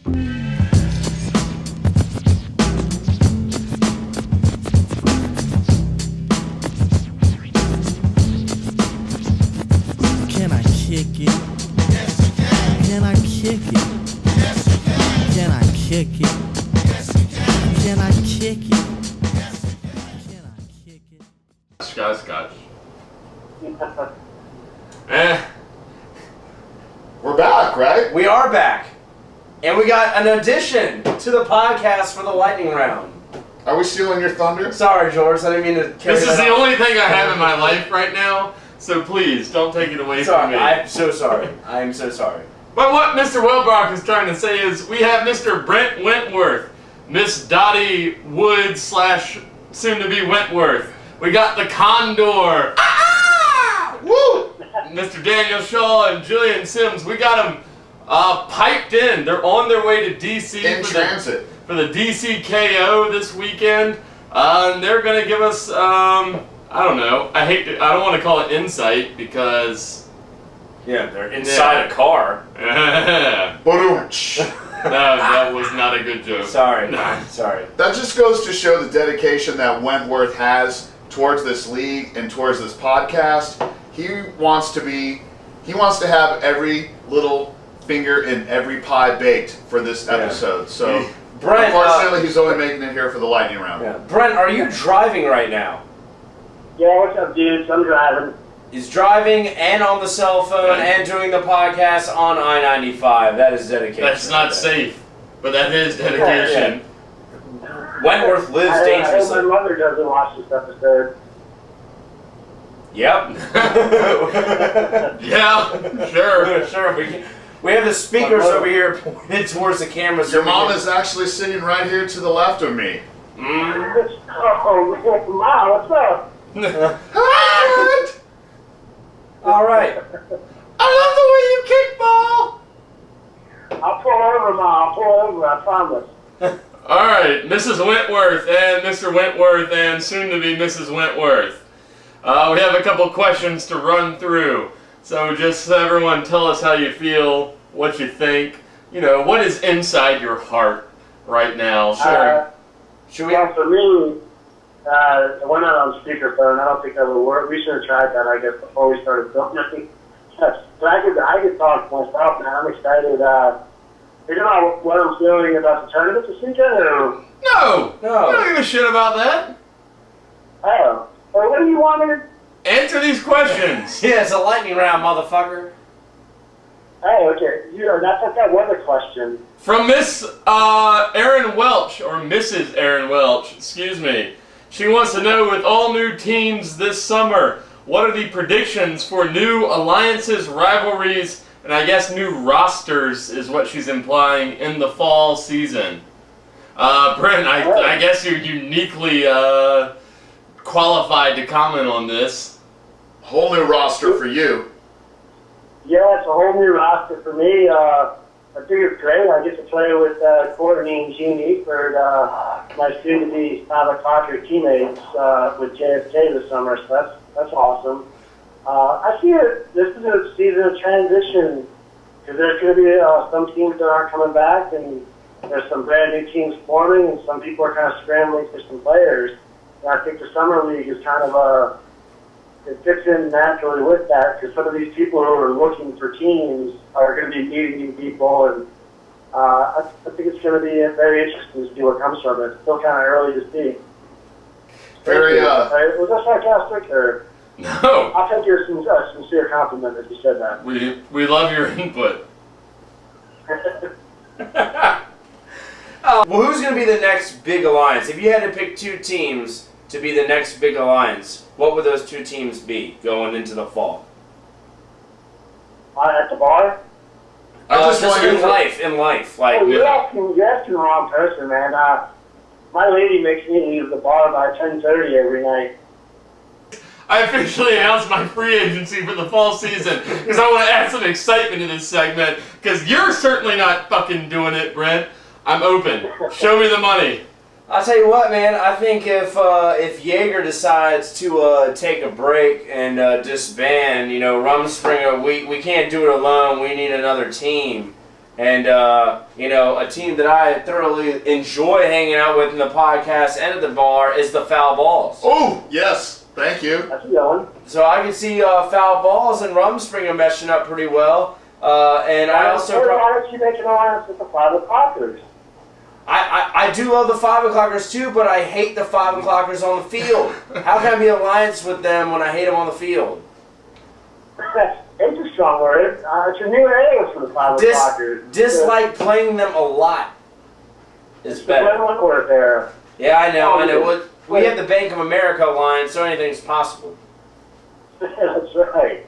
Can I kick it? Yes, you can. Can I kick it? Yes, you can. Can I kick it? Yes, you can. Can I kick it? Yes, you can. Can I kick it? Scotch. We're back, right? We are back. And we got an addition to the podcast for the lightning round. Are we stealing your thunder? Sorry, George. I didn't mean to carry This is that the on. only thing I have in my life right now, so please don't take it away from Sorry, me. I'm so sorry. I'm so sorry. But what Mr. Wilbrock is trying to say is we have Mr. Brent Wentworth, Miss Dottie Wood / soon to be Wentworth. We got the Condor. Woo! Mr. Daniel Shaw and Julian Sims. We got them piped in. They're on their way to DC In transit. for the DCKO this weekend. And they're gonna give us I don't know. I don't want to call it insight because Yeah, they're inside a car. Ba-doom-tsh. No, that was not a good joke. Sorry. Sorry. That just goes to show the dedication that Wentworth has towards this league and towards this podcast. He wants to have every little finger in every pie baked for this episode. So, Brent, unfortunately, he's only making it here for the lightning round. Yeah. Brent, are you driving right now? Yeah, what's up, dudes? I'm driving. He's driving and on the cell phone and doing the podcast on I-95. That is dedication. That's not safe, but that is dedication. Wentworth lives I hope dangerously. my mother doesn't watch this episode. Yep. Yeah, sure. Sure. We have the speakers over here pointed towards the camera. So Your mom is actually sitting right here to the left of me. Oh, Mom, what's up? All right. I love the way you kick ball. I'll pull over, Mom. I'll pull over, I promise. All right, Mrs. Wentworth and Mr. Wentworth and soon to be Mrs. Wentworth. We have a couple questions to run through. So just everyone tell us how you feel, what you think. You know, what is inside your heart right now? Should we? Yeah, for me, it went out on speakerphone. I don't think that would work. We should have tried that, I guess, before we started filming. But I could talk to myself, man. I'm excited. You know what I'm feeling about the tournament this weekend? Or? No, I don't give a shit about that. Oh. Well, what do you want me to... Answer these questions. Yeah, it's a lightning round, motherfucker. Oh, okay. That's that was a question. From Miss Erin Welch, or Mrs. Erin Welch, excuse me. She wants to know, with all new teams this summer, what are the predictions for new alliances, rivalries, and I guess new rosters is what she's implying in the fall season. Brent, I guess you're uniquely qualified to comment on this. Whole new roster for you. Yeah, it's a whole new roster for me. I think it's great. I get to play with Courtney and Gene Eatford, my soon-to-be Patriot teammates, with JFK this summer, so that's awesome. I see this is a season of transition, because there's going to be some teams that aren't coming back, and there's some brand new teams forming, and some people are kind of scrambling for some players. And I think the summer league is kind of it fits in naturally with that, because some of these people who are looking for teams are going to be meeting new people, and I think it's going to be very interesting to see what comes from it. It's still kind of early to see. Very, Was that sarcastic, or? No. I'll take your sincere compliment if you said that. We love your input. Well, who's going to be the next big alliance? If you had to pick two teams to be the next big alliance, what would those two teams be going into the fall? At the bar? Just in life. Like, You're asking the wrong person, man. My lady makes me leave the bar by 10:30 every night. I officially announced my free agency for the fall season because I want to add some excitement to this segment, because you're certainly not fucking doing it, Brent. I'm open. Show me the money. I'll tell you what, man. I think if Jaeger decides to take a break and disband, Rumspringer, we can't do it alone. We need another team. And, you know, a team that I thoroughly enjoy hanging out with in the podcast and at the bar is the Foul Balls. Oh, yes. Thank you. That's a good one. So I can see Foul Balls and Rumspringa meshing up pretty well. And I also... Why don't you make an alliance with the 5 o'clockers? I do love the 5 o'clockers too, but I hate the 5 o'clockers on the field. How can I be alliance with them when I hate them on the field? It's a strong word. It's a new area for the 5 o'clockers. Dislike playing them a lot. Is better. It's warfare. Yeah, I know. We have the Bank of America alliance, so anything's possible. That's right.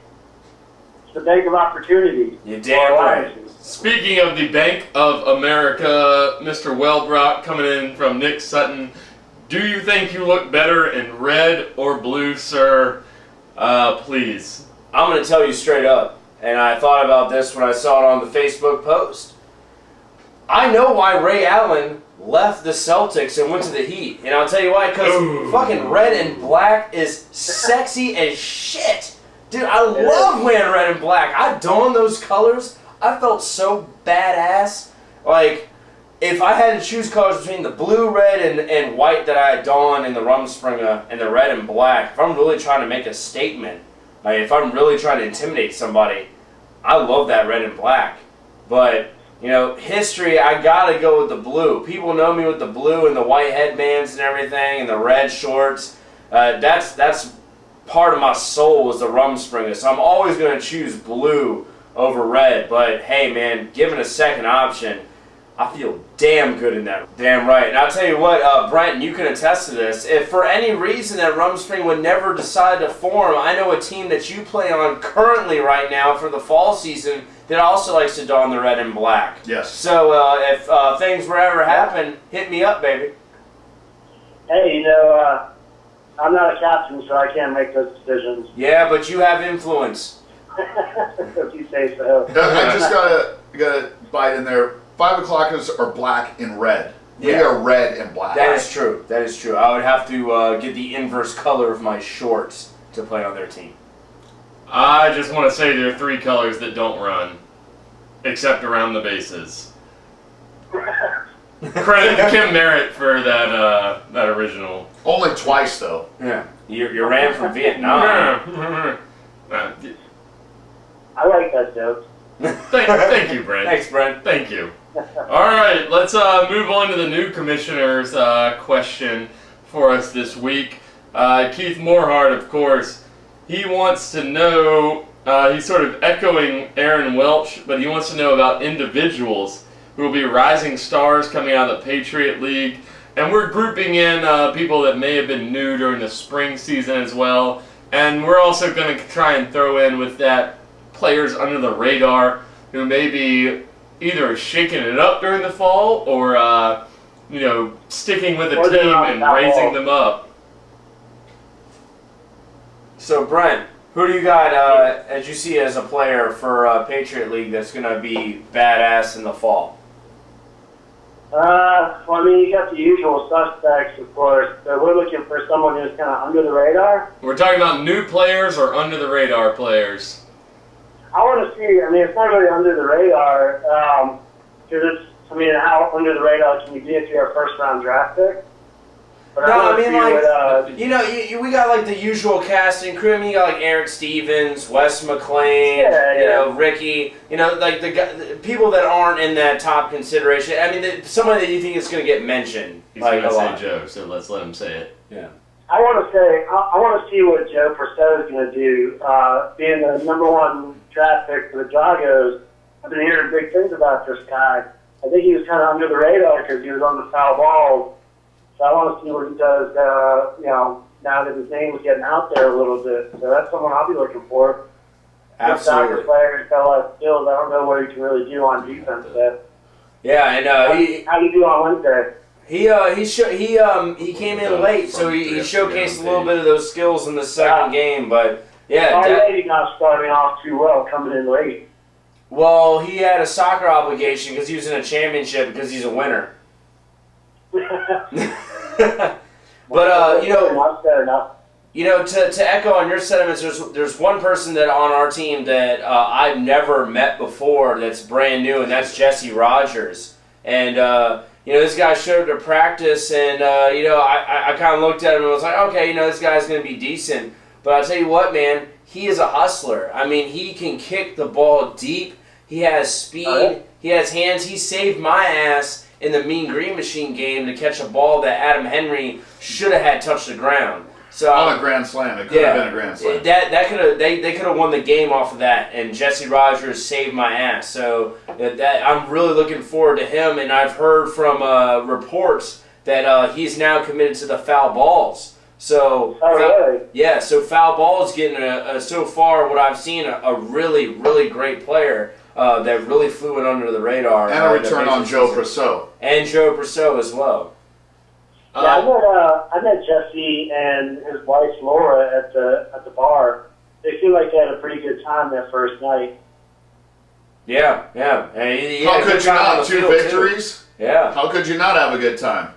It's the bank of opportunity. You're damn right. Speaking of the Bank of America, Mr. Wellbrock coming in from Nick Sutton. Do you think you look better in red or blue, sir? Please. I'm going to tell you straight up, and I thought about this when I saw it on the Facebook post. I know why Ray Allen left the Celtics and went to the Heat, and I'll tell you why, because fucking red and black is sexy as shit. Dude, I love wearing red and black. I don those colors. I felt so badass. Like, if I had to choose colors between the blue, red, and white that I don in the Rumspringa and the red and black, if I'm really trying to make a statement, like if I'm really trying to intimidate somebody, I love that red and black. But, you know, history, I gotta go with the blue. People know me with the blue and the white headbands and everything and the red shorts. That's part of my soul is the Rumspringa, so I'm always gonna choose blue over red. But hey, man, given a second option, I feel damn good in that. Damn right. And I'll tell you what, Brent, you can attest to this. If for any reason that Rumspringa would never decide to form, I know a team that you play on currently right now for the fall season that also likes to don the red and black. Yes. So if things were ever happen, hit me up, baby. Hey, you know, I'm not a captain, so I can't make those decisions. Yeah, but you have influence. If you say so. I just gotta bite in there. 5 o'clockers are black and red. We Yeah. are red and black. That is true. That is true. I would have to get the inverse color of my shorts to play on their team. I just want to say there are 3 colors that don't run, except around the bases. Credit to Kim Merritt for that original. Only twice, though. Yeah. You ran from Vietnam. I like that joke. Thank you, Brent. Thanks, Brent. Thank you. All right, let's move on to the new commissioner's question for us this week. Keith Morehart, of course, he wants to know, he's sort of echoing Aaron Welch, but he wants to know about individuals who will be rising stars coming out of the Patriot League. And we're grouping in people that may have been new during the spring season as well. And we're also going to try and throw in with that players under the radar who may be either shaking it up during the fall or, you know, sticking with a team and raising them up. So, Brent, who do you got as you see as a player for Patriot League that's going to be badass in the fall? Well, I mean, you got the usual suspects, of course, but we're looking for someone who's kind of under the radar. We're talking about new players or under the radar players? I want to see, I mean, it's not really under the radar, because it's, I mean, how under the radar can you be if you're a first-round draft pick? But No, I mean, like, what, you know, we got, like, the usual casting crew. I mean, you got, like, Eric Stevens, Wes McLean, you know, Ricky. You know, like, the people that aren't in that top consideration. I mean, somebody that you think is going to get mentioned. He's like, going to a say lot. Joe, so let's let him say it. Yeah. I want to say, I want to see what Joe Purcell is going to do. Being the #1 draft pick for the Jagos, I've been hearing big things about this guy. I think he was kind of under the radar because he was on the foul ball. So I want to see what he does, you know, now that his name is getting out there a little bit. So that's someone I'll be looking for. Absolutely. Soccer player, got a lot of skills. I don't know what he can really do on defense. But Yeah, and how do you do on Wednesday? he came in late, so he showcased a little bit of those skills in the second game. But yeah, already not starting off too well, coming in late. well, he had a soccer obligation because he was in a championship because he's a winner. But But you know, fair enough. To echo on your sentiments, there's one person that on our team that I've never met before that's brand new, and that's Jesse Rogers. And, this guy showed up to practice, and, I kind of looked at him and was like, okay, this guy's going to be decent. But I'll tell you what, man, he is a hustler. I mean, he can kick the ball deep. He has speed. He has hands. He saved my ass in the Mean Green Machine game to catch a ball that Adam Henry should have had touched the ground. So on a grand slam, it could have been a grand slam. They could have won the game off of that, and Jesse Rogers saved my ass. So I'm really looking forward to him, and I've heard from reports that he's now committed to the foul balls. So really? Yeah, so foul balls getting so far what I've seen a really, really great player that really flew it under the radar. And a return on Joe Perceau. And Joe Perceau as well. I met Jesse and his wife Laura at the bar. They seemed like they had a pretty good time that first night. Yeah. How could you not? 2 victories? Too. Yeah. How could you not have a good time?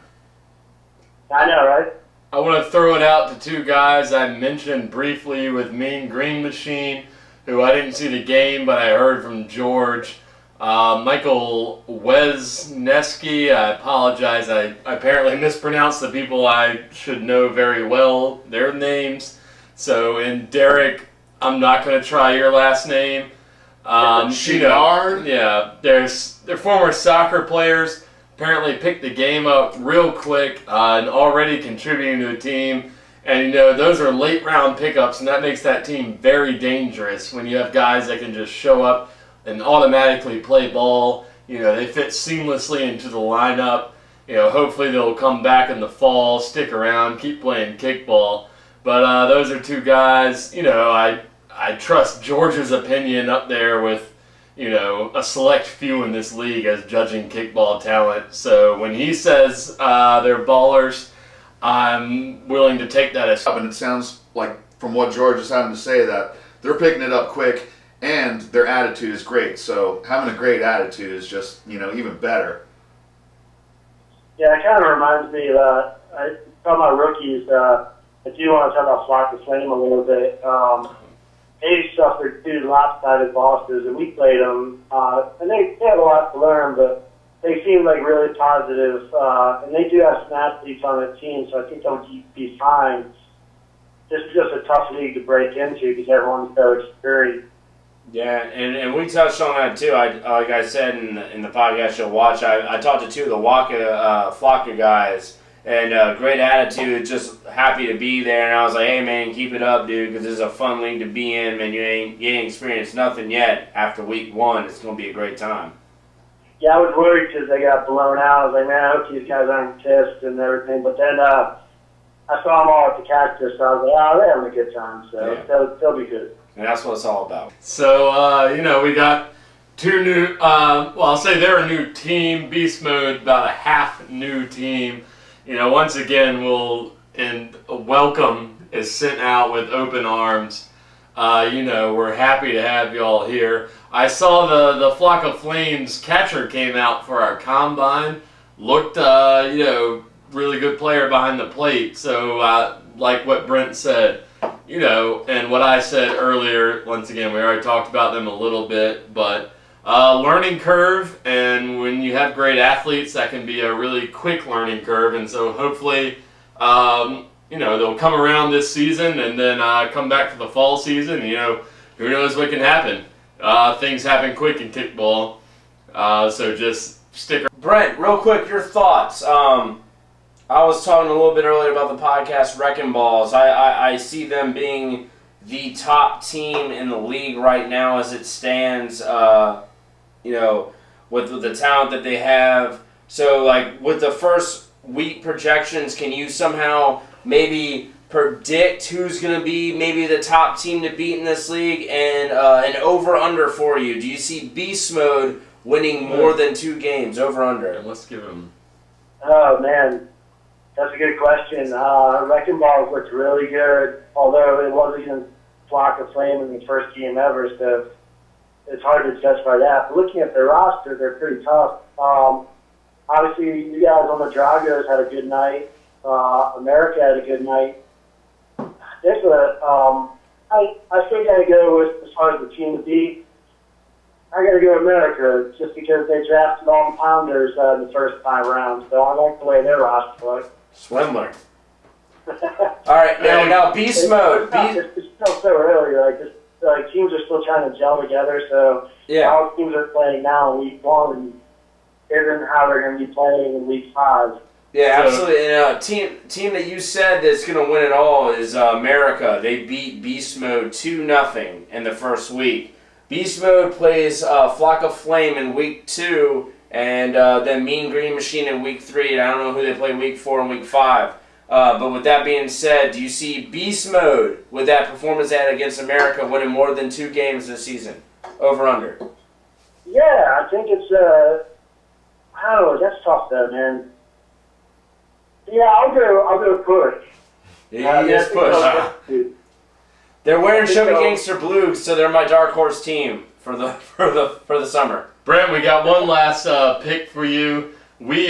I know, right? I want to throw it out to 2 guys I mentioned briefly with Mean Green Machine, who I didn't see the game, but I heard from George. Michael Wesneski, I apologize. I apparently mispronounced the people I should know very well, their names. So, and Derek, I'm not going to try your last name. Chouinard? They're former soccer players. Apparently picked the game up real quick and already contributing to a team. And, those are late round pickups, and that makes that team very dangerous when you have guys that can just show up and automatically play ball. They fit seamlessly into the lineup. Hopefully they'll come back in the fall, stick around, keep playing kickball. But those are 2 guys, I trust George's opinion up there with, a select few in this league as judging kickball talent. So when he says they're ballers, I'm willing to take that as... And it sounds like, from what George is having to say, that they're picking it up quick and their attitude is great. So having a great attitude is just, even better. Yeah, it kind of reminds me of, I talk about rookies, if you want to talk about Flock of Flame a little bit, they suffered 2 lopsided losses, and we played them, and they have a lot to learn, but they seem like really positive, and they do have some athletes on the team, so I think they'll be fine. This is just a tough league to break into because everyone's so experienced. Yeah, and we touched on that too. Like I said in the podcast you'll watch, I talked to 2 of the Flocka guys, and great attitude, just happy to be there. And I was like, hey man, keep it up, dude, because this is a fun league to be in. Man, you ain't experienced nothing yet. After week 1, it's gonna be a great time. Yeah, I was worried because they got blown out. I was like, man, I hope these guys aren't pissed and everything. But then I saw them all at the Cactus, so I was like, oh, they're having a good time, so they'll be good. And that's what it's all about. So, we got 2 new, I'll say they're a new team, Beast Mode, about a half new team. Once again, welcome is sent out with open arms. We're happy to have y'all here. I saw the Flock of Flames catcher came out for our combine. Looked, really good player behind the plate. So, like what Brent said, and what I said earlier, once again, we already talked about them a little bit, but learning curve, and when you have great athletes, that can be a really quick learning curve, and so hopefully, they'll come around this season and then come back for the fall season. Who knows what can happen. Things happen quick in kickball, so just stick around. Brent, real quick, your thoughts. I was talking a little bit earlier about the podcast Wrecking Balls. I see them being the top team in the league right now as it stands, with the talent that they have. So, like, with the first week projections, can you somehow maybe predict who's going to be maybe the top team to beat in this league and an over-under for you? Do you see Beast Mode winning more than 2 games, over-under? Let's give him... Oh, man. That's a good question. Wrecking Balls looked really good, although it was against Flock of Flame in the first game ever, so it's hard to judge by that. But looking at their roster, they're pretty tough. Obviously, you guys on the Dragos had a good night. America had a good night. it's I think I go with, as far as the team to beat, I got to go America just because they drafted all the Pounders in the first 5 rounds. So I like the way their roster looks. Swindler. All right, now beast mode. It's still so early. Like teams are still trying to gel together. So Yeah. how teams are playing now in week 1 and isn't how they're going to be playing in week 5. Yeah, So- absolutely. And team that you said that's going to win it all is America. They beat Beast Mode 2-0 in the first week. Beast Mode plays Flock of Flame in week 2, and then Mean Green Machine in week 3. And I don't know who they play week 4 and week 5. But with that being said, do you see Beast Mode with that performance they had against America winning more than 2 games this season? Over under. Yeah, I think it's I don't know. That's tough though, man. Yeah, I'll go push. You just push. They're wearing Chevy Gangster Blue, so they're my dark horse team for the summer. Brent, we got one last pick for you. We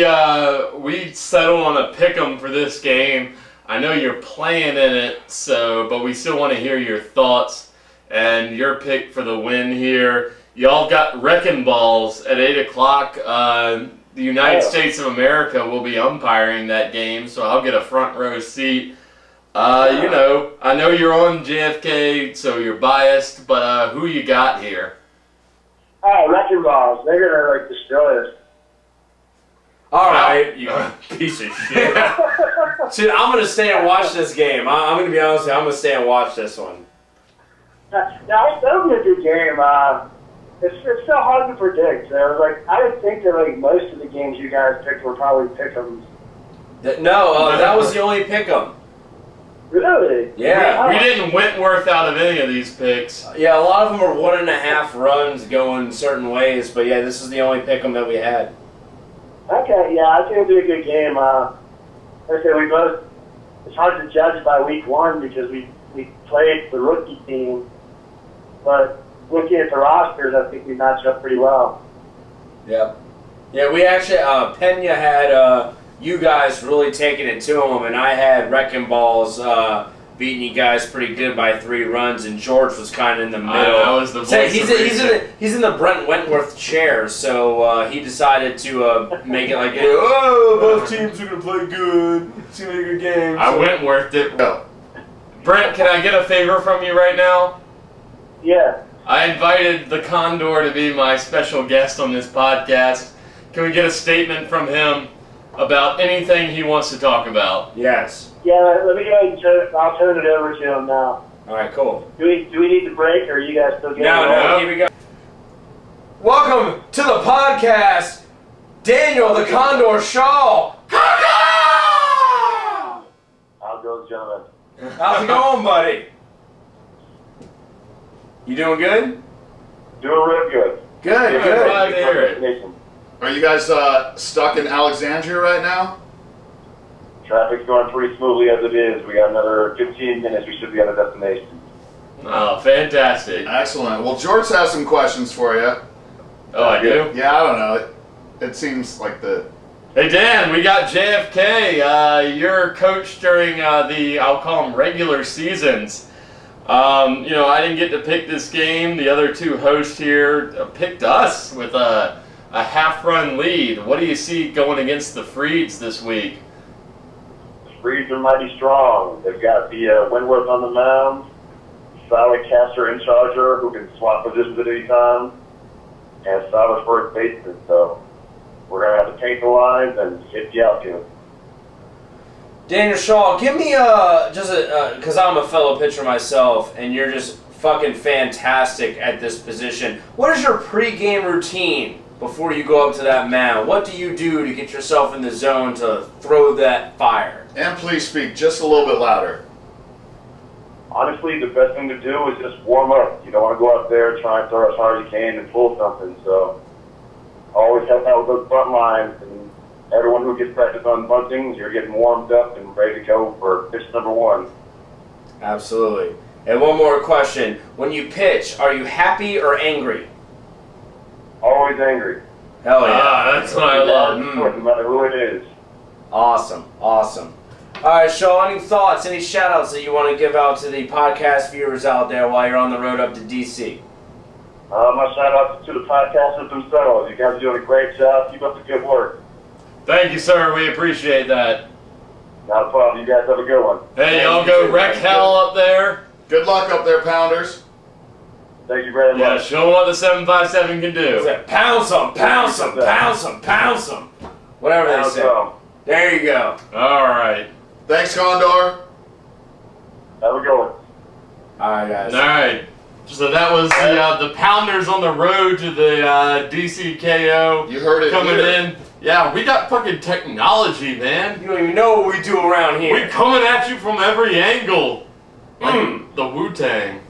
settled on a pick'em for this game. I know you're playing in it, but we still want to hear your thoughts and your pick for the win here. Y'all got Wrecking Balls at 8 o'clock. The United States of America will be umpiring that game, so I'll get a front row seat. You know, I know you're on JFK, so you're biased, but who you got here? Oh, Wrecking Balls. They're going to, destroy us. All right. You piece of shit. Dude, I'm going to stay and watch this game. I'm going to be honest with you. I'm going to stay and watch this one. Now, that'll be a good game. It's so hard to predict. So, I would think that, most of the games you guys picked were probably pick-ems. No, that was the only pick 'em. Really? Yeah. We didn't Wentworth out of any of these picks. Yeah, a lot of them were 1.5 runs going certain ways, but yeah, this is the only pick 'em that we had. Okay, yeah, I think it'll be a good game. Like I said, it's hard to judge by week 1 because we played the rookie team, but looking at the rosters, I think we match up pretty well. Yeah. Yeah, we actually, Pena had you guys really taking it to him, and I had Wrecking Balls beating you guys pretty good by 3 runs, and George was kind of in the middle. I was the voice he's in the Brent Wentworth chair, so he decided to make it like, both teams are going to play good. It's going to be a good game. I Wentworthed it. Go. Brent, can I get a favor from you right now? Yeah. I invited the Condor to be my special guest on this podcast. Can we get a statement from him about anything he wants to talk about? Yes. Yeah, let me go ahead and I'll turn it over to him now. All right, cool. Do we need to break, or are you guys still getting No, here we go. Welcome to the podcast, Daniel the Condor Shaw. Condor! How's it going, gentlemen? How's it going, buddy? You doing good? Doing real good. Good, Glad good. to hear it. Are you guys stuck in Alexandria right now? Traffic's going pretty smoothly as it is. We got another 15 minutes. We should be at a destination. Oh, fantastic. Excellent. Well, George has some questions for you. Oh, I do? Yeah, I don't know. It seems like the... Hey, Dan, we got JFK. You're coach during I'll call them regular seasons. I didn't get to pick this game. The other 2 hosts here picked us with a half-run lead. What do you see going against the Freeds this week? The Freeds are mighty strong. They've got the Wentworth on the mound, solid catcher and charger who can swap positions at any time, and solid first baseman. So we're going to have to paint the lines and hit the outfield. Daniel Shaw, give me because I'm a fellow pitcher myself, and you're just fucking fantastic at this position. What is your pregame routine before you go up to that mound? What do you do to get yourself in the zone to throw that fire? And please speak just a little bit louder. Honestly, the best thing to do is just warm up. You don't want to go out there, try and throw as hard as you can and pull something. So always help out with those front lines. And everyone who gets practice on buntings, you're getting warmed up and ready to go for pitch number 1. Absolutely. And one more question. When you pitch, are you happy or angry? Always angry. Hell yeah. That's what I love. No matter who it is. Awesome. Awesome. All right, Shaw, any thoughts, any shout-outs that you want to give out to the podcast viewers out there while you're on the road up to D.C.? My shout-outs to the podcasters themselves. You guys are doing a great job. Keep up the good work. Thank you, sir. We appreciate that. Not a problem. You guys have a good one. Hey, y'all go wreck hell up there. Good luck up there, Pounders. Thank you very Yeah, much. show them what the 757 can do. Pound some, pound some, pound some, pound some. Whatever they say. There you go. All right. Thanks, Condor. Have a good one. All right, guys. All right. So that was the Pounders on the road to the DCKO. You heard it coming here. in. Yeah, we got fucking technology, man. You don't even know what we do around here. We coming at you from every angle. Like the Wu-Tang.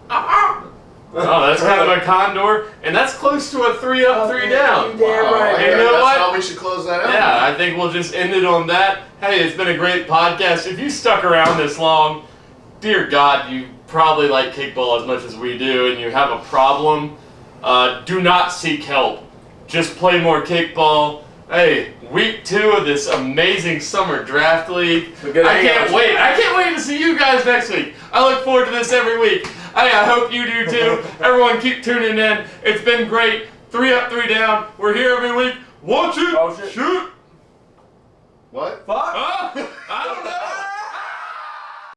Oh, that's kind of a condor, and that's close to a 3 up, 3 down. Damn Wow, right. You know that's what? how we should close that out. Yeah, I think we'll just end it on that. Hey, it's been a great podcast. If you stuck around this long, dear God, you probably like kickball as much as we do, and you have a problem, do not seek help. Just play more kickball. Hey, week 2 of this amazing summer draft league. I can't wait. I can't wait to see you guys next week. I look forward to this every week. Hey, I hope you do too. Everyone keep tuning in. It's been great. 3 up, 3 down. We're here every week. Watch it. Oh, shit. Shoot. What? Fuck. Huh? I don't know.